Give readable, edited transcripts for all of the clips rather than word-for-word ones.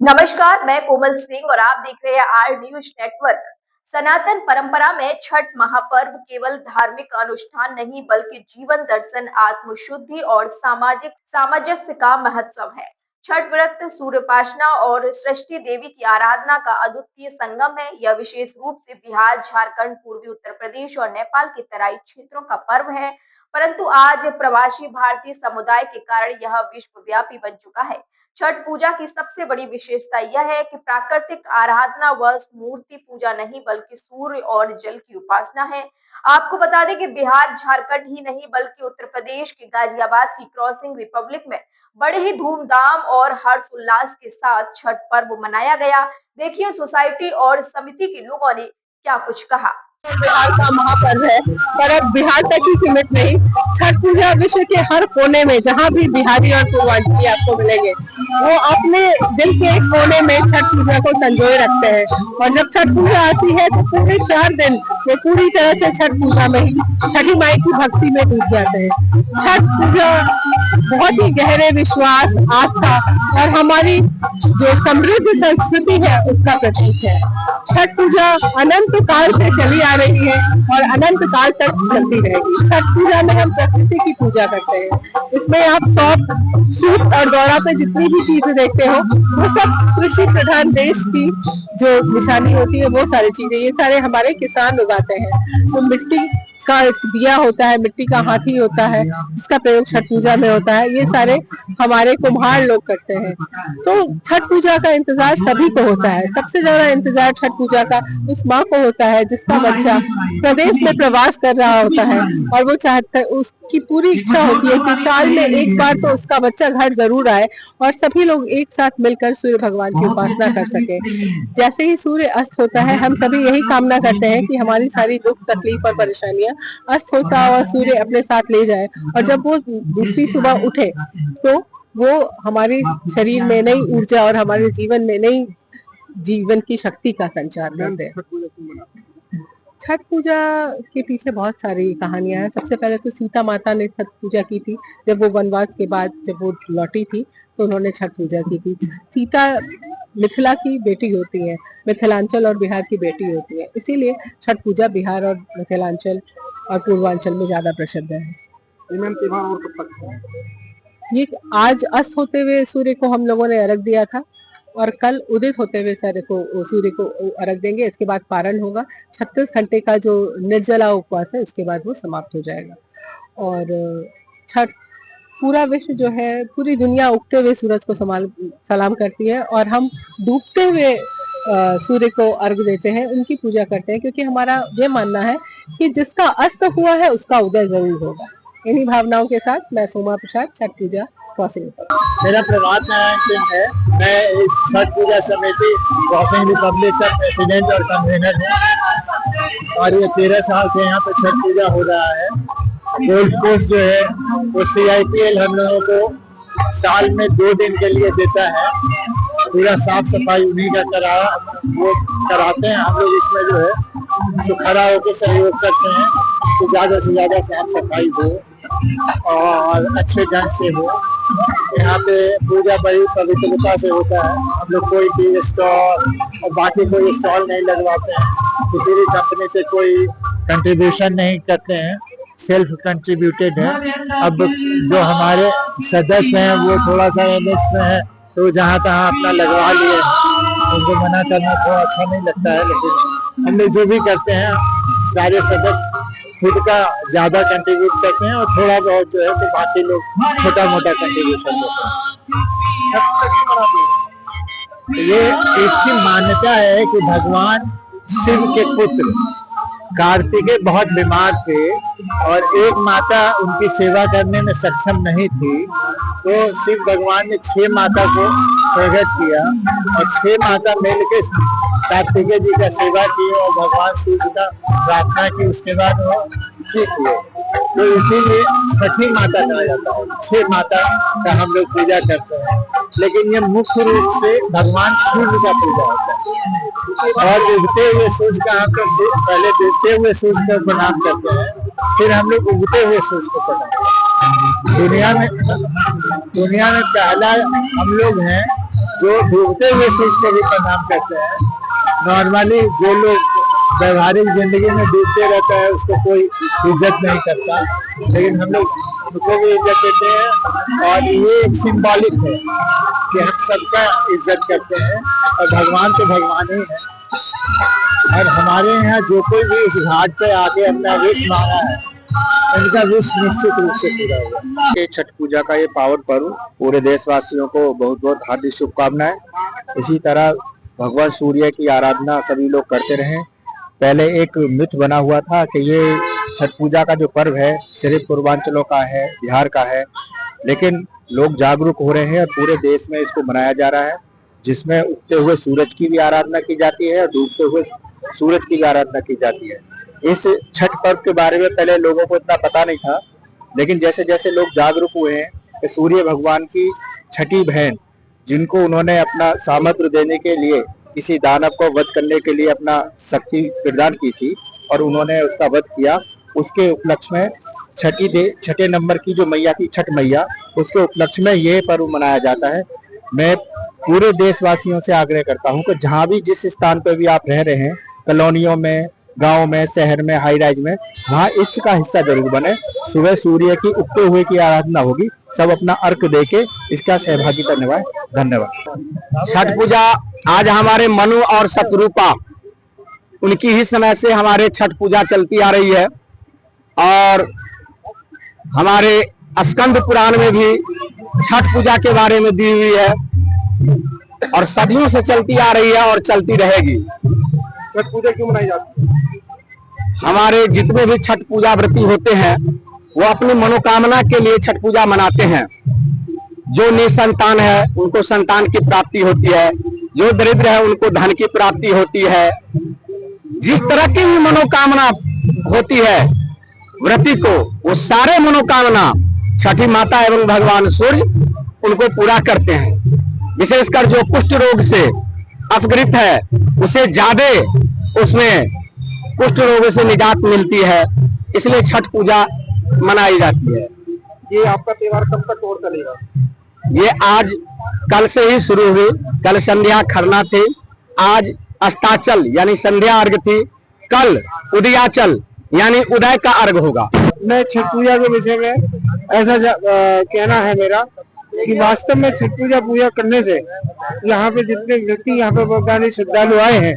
नमस्कार, मैं कोमल सिंह और आप देख रहे हैं आर न्यूज नेटवर्क। सनातन परंपरा में छठ महापर्व केवल धार्मिक अनुष्ठान नहीं बल्कि जीवन दर्शन, आत्मशुद्धि और सामाजिक सामंजस्य का महोत्सव है। छठ व्रत सूर्योपासना और सृष्टि देवी की आराधना का अद्वितीय संगम है। यह विशेष रूप से बिहार, झारखंड, पूर्वी उत्तर प्रदेश और नेपाल के तराई क्षेत्रों का पर्व है, परंतु आज प्रवासी भारतीय समुदाय के कारण यह विश्वव्यापी बन चुका है। छठ पूजा की सबसे बड़ी विशेषता यह है कि प्राकृतिक आराधना व मूर्ति पूजा नहीं बल्कि सूर्य और जल की उपासना है। आपको बता दें कि बिहार, झारखंड ही नहीं बल्कि उत्तर प्रदेश के गाजियाबाद की क्रॉसिंग रिपब्लिक में बड़े ही धूमधाम और हर्षोल्लास के साथ छठ पर्व मनाया गया। देखिए सोसाइटी और समिति के लोगों ने क्या कुछ कहा। बिहार का महापर्व है, पर अब बिहार तक ही सीमित नहीं, छठ पूजा विश्व के हर कोने में जहाँ भी बिहारी और पूर्वांचली आपको मिलेंगे वो अपने दिल के एक कोने में छठ पूजा को संजोए रखते हैं। और जब छठ पूजा आती है तो पूरे 4 दिन वो पूरी तरह से छठ पूजा में ही छठी माई की भक्ति में डूब जाते हैं। छठ पूजा बहुत ही गहरे विश्वास, आस्था और हमारी जो समृद्ध संस्कृति है उसका प्रतीक है। छठ पूजा अनंत काल से चली आ रही है और अनंत काल तक चलती रहेगी। छठ पूजा में हम प्रकृति की पूजा करते हैं। इसमें आप सौंफ, सूप और दौरा पे जितनी भी चीजें देखते हो वो सब कृषि प्रधान देश की जो निशानी होती है, वो सारी चीजें ये सारे हमारे किसान उगाते हैं। तो मिट्टी का दिया होता है, मिट्टी का हाथी होता है जिसका प्रयोग छठ पूजा में होता है, ये सारे हमारे कुम्हार लोग करते हैं। तो छठ पूजा का इंतजार सभी को होता है। सबसे ज्यादा इंतजार छठ पूजा का उस माँ को होता है जिसका बच्चा प्रदेश में प्रवास कर रहा होता है और वो चाहता है, उसकी पूरी इच्छा होती है कि साल में एक बार तो उसका बच्चा घर जरूर आए और सभी लोग एक साथ मिलकर सूर्य भगवान की उपासना कर सके। जैसे ही सूर्य अस्त होता है हम सभी यही कामना करते हैं कि हमारी सारी दुख, तकलीफ और परेशानियां अस्त होता हुआ सूर्य अपने साथ ले जाए और जब वो दूसरी सुबह उठे तो वो हमारे शरीर में नई ऊर्जा और हमारे जीवन में नई जीवन की शक्ति का संचार करते हैं। छठ पूजा के पीछे बहुत सारी कहानियां हैं। सबसे पहले तो सीता माता ने छठ पूजा की थी। जब वो वनवास के बाद जब वो लौटी थी तो उन्होंने छठ पूजा की थी। सीता मिथिला की बेटी होती है, मिथिलांचल और बिहार की बेटी होती है, इसीलिए छठ पूजा बिहार और मिथिलांचल और पूर्वांचल में ज्यादा प्रसिद्ध है। ये आज अस्त होते हुए सूर्य को हम लोगों ने अर्घ दिया था और कल उदित होते हुए सूर्य को अर्घ देंगे। इसके बाद पारण होगा। 36 घंटे का जो निर्जला उपवास है उसके बाद वो समाप्त हो जाएगा। और छठ पूरा विश्व जो है, पूरी दुनिया उगते हुए सूरज को सलाम करती है और हम डूबते हुए सूर्य को अर्घ देते हैं, उनकी पूजा करते हैं, क्योंकि हमारा ये मानना है कि जिसका अस्त हुआ है उसका उदय जरूर होगा। इन्हीं भावनाओं के साथ मैं सोमा प्रसाद, छठ पूजा क्रॉसिंग। मेरा प्रभात नारायण सिंह है। मैं इस छठ पूजा समिति क्रॉसिंग रिपब्लिक का प्रेसिडेंट और कन्वीनर हूँ और ये 13 साल से यहाँ पे छठ पूजा हो रहा है। गोल्ड कोस्ट जो है वो CIPL हम लोगों को साल में 2 दिन के लिए देता है। पूरा साफ सफाई उन्हीं का वो कराते हैं। हम लोग इसमें जो है सुखरा होकर सहयोग करते हैं कि ज्यादा से ज्यादा साफ सफाई हो और अच्छे ढंग से हो। यहाँ पे पूजा बड़ी पवित्रता से होता है। हम लोग कोई भी स्टॉल और बाकी कोई स्टॉल नहीं लगवाते हैं, किसी भी कंपनी से कोई कंट्रीब्यूशन नहीं करते हैं, सेल्फ कंट्रीब्यूटेड है। अब जो हमारे सदस्य हैं वो थोड़ा सा MS में है तो जहाँ तहाँ अपना लगवा लिए, उनको मना करना थोड़ा अच्छा नहीं लगता है, लेकिन हम लोग जो भी करते हैं सारे सदस्य खुद का ज्यादा कंट्रीब्यूट करते हैं और थोड़ा बहुत जो है तो बाकी लोग छोटा मोटा कंट्रीब्यूशन देते हैं। ये इसकी मान्यता है कि भगवान शिव के पुत्र कार्तिकेय बहुत बीमार थे और एक माता उनकी सेवा करने में सक्षम नहीं थी, तो शिव भगवान ने 6 माता को प्रकट किया और 6 माता मिलकर कार्तिकेय जी का सेवा की और भगवान सूर्य का प्रार्थना की। उसके बाद वो ठीक हुए, तो इसीलिए छठी माता कहा जाता है। 6 माता का हम लोग पूजा करते हैं, लेकिन ये मुख्य रूप से भगवान सूर्य का पूजा होता है। और उगते हुए सूर्य का हम लोग पहले डूबते हुए सूर्य को प्रणाम करते हैं, फिर हम लोग उगते हुए सूर्य को प्रणाम करते हैं। दुनिया में पहला हम लोग हैं जो डूबते हुए सूरज को भी प्रणाम करते हैं। नॉर्मली जो लोग व्यवहारिक जिंदगी में डूबते रहता है उसको कोई इज्जत नहीं करता, लेकिन हम लोग उनको भी इज्जत देते हैं और ये एक सिंबॉलिक है कि हम सबका इज्जत करते हैं और भगवान तो भगवान ही है। और हमारे यहाँ जो कोई भी इस घाट पे आके अपना विश मांगा है उनका विश निश्चित रूप से पूरा हुआ। ये छठ पूजा का ये पावन पर्व पूरे देशवासियों को बहुत बहुत हार्दिक शुभकामनाएं। इसी तरह भगवान सूर्य की आराधना सभी लोग करते रहें। पहले एक मिथ बना हुआ था कि ये छठ पूजा का जो पर्व है सिर्फ पूर्वांचलों का है, बिहार का है, लेकिन लोग जागरूक हो रहे हैं और पूरे देश में इसको मनाया जा रहा है, जिसमें उगते हुए सूरज की भी आराधना की जाती है और डूबते हुए सूरज की भी आराधना की जाती है। इस छठ पर्व के बारे में पहले लोगों को इतना पता नहीं था, लेकिन जैसे जैसे लोग जागरूक हुए हैं कि सूर्य भगवान की छठी बहन, जिनको उन्होंने अपना सामर्थ्य देने के लिए किसी दानव को वध करने के लिए अपना शक्ति प्रदान की थी और उन्होंने उसका वध किया, उसके उपलक्ष्य में छठे नंबर की जो मैया थी छठ मैया, उसके उपलक्ष्य में ये पर्व मनाया जाता है। मैं पूरे देशवासियों से आग्रह करता हूं कि जहां भी जिस स्थान पर भी आप रह रहे हैं, कॉलोनियों में, गांव में, शहर में, हाई राइज में, वहां इसका हिस्सा जरूर बने। सुबह सूर्य की उगते हुए की आराधना होगी, सब अपना अर्घ देके इसका सहभागिता निभाए। धन्यवाद। छठ पूजा आज हमारे मनु और शत्रुपा उनकी ही समय से हमारे छठ पूजा चलती आ रही है और हमारे स्कंद पुराण में भी छठ पूजा के बारे में दी हुई है और सदियों से चलती आ रही है और चलती रहेगी। छठ पूजा क्यों मनाई जाती है? हमारे जितने भी छठ पूजा व्रती होते हैं वो अपनी मनोकामना के लिए छठ पूजा मनाते हैं। जो निसंतान है उनको संतान की प्राप्ति होती है, जो दरिद्र है उनको धन की प्राप्ति होती है। जिस तरह की भी मनोकामना होती है व्रती को, वो सारे मनोकामना छठी माता एवं भगवान सूर्य उनको पूरा करते हैं। विशेषकर जो कुष्ठ रोग से अपग्रस्त है उसे ज्यादा उसमें कुष्ठ रोग से निजात मिलती है, इसलिए छठ पूजा मनाई जाती है। ये आपका त्योहार कब तक और चलेगा? ये आज कल से ही शुरू हुई। कल संध्या खरना थी, आज अस्ताचल यानी संध्या अर्घ थी, कल उदयाचल यानी उदय का अर्घ होगा। मैं छठ पूजा के विषय में ऐसा कहना है मेरा कि वास्तव में छठ पूजा करने से यहाँ पे जितने व्यक्ति यहाँ पे भगवान श्रद्धालु आए हैं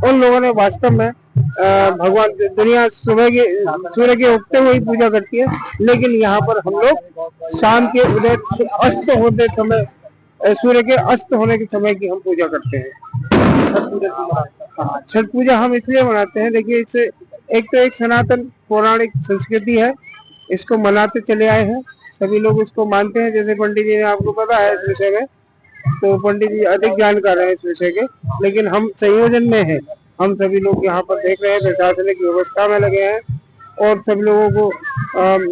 उन लोगों ने वास्तव में भगवान दुनिया सुबह के सूर्य के उगते हुए ही पूजा करती है, लेकिन यहाँ पर हम लोग शाम के उदय अस्त होते समय, सूर्य के अस्त होने के समय की हम पूजा करते हैं। छठ पूजा हम इसलिए मनाते हैं, देखिए इससे एक सनातन पौराणिक संस्कृति है, इसको मनाते चले आए हैं, सभी लोग इसको मानते हैं। जैसे पंडित जी ने, आपको पता है इस विषय में, तो पंडित जी अधिक जानकार हैं इस विषय के, लेकिन हम संयोजन में हैं। हम सभी लोग यहाँ पर देख रहे हैं, प्रशासनिक व्यवस्था में लगे हैं और सभी लोगों को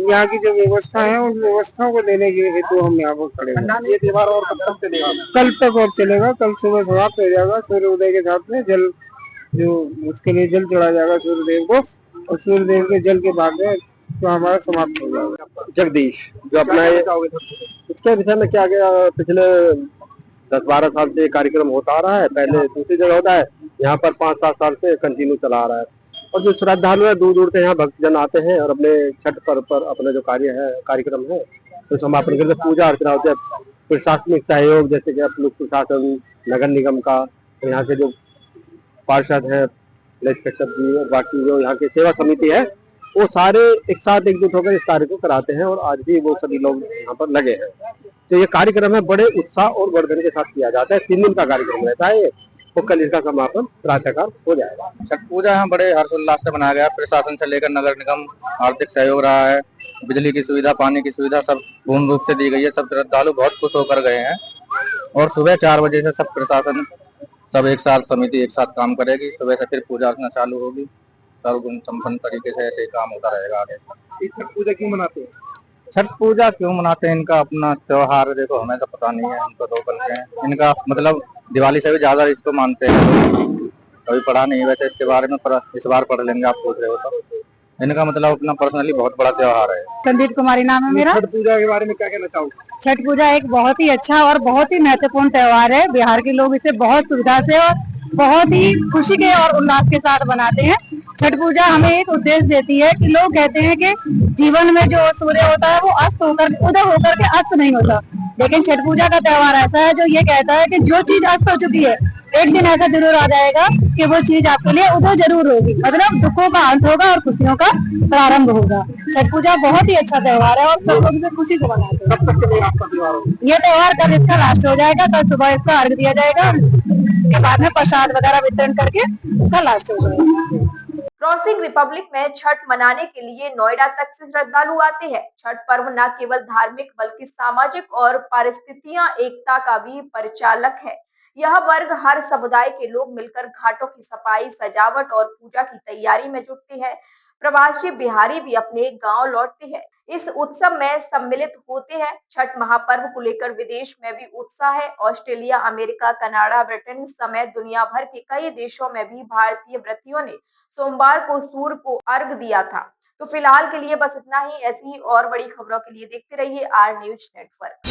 यहाँ की जो व्यवस्था है उन व्यवस्थाओं को देने के हेतु हम यहाँ पर खड़े हैं। ये त्योहार और कब तक चलेगा? कल तक और चलेगा। कल सुबह समाप्त हो जाएगा सूर्य उदय के साथ में। जल जो उसके लिए जल चढ़ा जाएगा सूर्यदेव को, और सूर्यदेव के जल के बाद में तो हमारा समाप्त हो जाएगा। जगदीश जो अपना इसके विषय में क्या गया, पिछले 10-12 साल से कार्यक्रम होता आ रहा है। पहले दूसरी जगह होता है, यहाँ पर 5-7 साल से कंटिन्यू चला आ रहा है। और जो श्रद्धालु है दूर दूर से यहाँ भक्तजन आते हैं और अपने छठ पर्व पर अपना जो कार्यक्रम है तो समापन करके पूजा अर्चना होती है। प्रशासनिक सहयोग जैसे कि पुलिस प्रशासन, नगर निगम का, तो यहाँ के जो पार्षद है, लेजिस्लेचर जी और बाकी जो यहाँ की सेवा समिति है, वो सारे एक साथ एकजुट होकर इस कार्य को कराते हैं और आज भी वो सभी लोग यहाँ पर लगे हैं। तो ये कार्यक्रम है बड़े उत्साह और वर्धन के साथ किया जाता है। 3 दिन का कार्यक्रम रहता है और कल इसका समापन प्रातःकाल हो जाएगा। छठ पूजा यहाँ बड़े हर्षोल्लास से मनाया गया। प्रशासन से लेकर नगर निगम आर्थिक सहयोग रहा है, बिजली की सुविधा, पानी की सुविधा सब पूर्ण रूप से दी गई है। सब श्रद्धालु बहुत खुश होकर गए हैं और सुबह 4 बजे से सब प्रशासन सब एक साथ समिति एक साथ काम करेगी। सुबह से फिर पूजा अर्चना चालू होगी। सर्वगुण संपन्न तरीके से ऐसे काम होता रहेगा आगे। छठ पूजा क्यों मनाते हैं? छठ पूजा क्यों मनाते हैं? इनका अपना त्योहार देखो, हमें तो पता नहीं है, हम तो लोकल के हैं। इनका मतलब दिवाली से भी ज्यादा इसको मानते हैं। कभी पढ़ा नहीं वैसे इसके बारे में, पर इस बार पढ़ लेंगे, आप पूछ रहे हो तो। इनका मतलब अपना पर्सनली बहुत बड़ा त्योहार है। संदीप कुमारी नाम है मेरा। छठ पूजा के बारे में क्या कहना चाहोगे? छठ पूजा एक बहुत ही अच्छा और बहुत ही महत्वपूर्ण त्योहार है। बिहार के लोग इसे बहुत सुविधा से और बहुत ही खुशी के और उल्लास के साथ मनाते हैं। छठ पूजा हमें एक उद्देश्य देती है कि लोग कहते हैं कि जीवन में जो सूर्य होता है वो अस्त होकर उदय होकर के अस्त नहीं होता, लेकिन छठ पूजा का त्योहार ऐसा है जो ये कहता है कि जो चीज अस्त हो चुकी है एक दिन ऐसा जरूर आ जाएगा कि वो चीज आपके लिए उदय जरूर होगी, मतलब दुखों का अंत होगा और खुशियों का प्रारंभ होगा। छठ पूजा बहुत ही अच्छा त्योहार है और सब लोग इसे खुशी से मनाते हैं। कब तक के लिए आपका त्योहार होगा? ये त्योहार कल इसका लास्ट हो जाएगा, कल सुबह इसका अर्घ दिया जाएगा, के बाद में प्रसाद वगैरह वितरण करके इसका लास्ट हो जाएगा। क्रॉसिंग रिपब्लिक में छठ मनाने के लिए नोएडा तक से श्रद्धालु आते हैं। छठ पर्व न केवल धार्मिक बल्कि सामाजिक और पारिस्थितिक एकता का भी परिचालक है। यह वर्ग हर समुदाय के लोग मिलकर घाटों की सफाई, सजावट और पूजा की तैयारी में जुटते हैं। प्रवासी बिहारी भी अपने गांव लौटते हैं, इस उत्सव में सम्मिलित होते हैं। छठ महापर्व को लेकर विदेश में भी उत्साह है। ऑस्ट्रेलिया, अमेरिका, कनाडा, ब्रिटेन समेत दुनिया भर के कई देशों में भी भारतीय व्रतियों ने सोमवार को सूर्य को अर्घ दिया था। तो फिलहाल के लिए बस इतना ही। ऐसी ही और बड़ी खबरों के लिए देखते रहिए आर न्यूज नेटवर्क।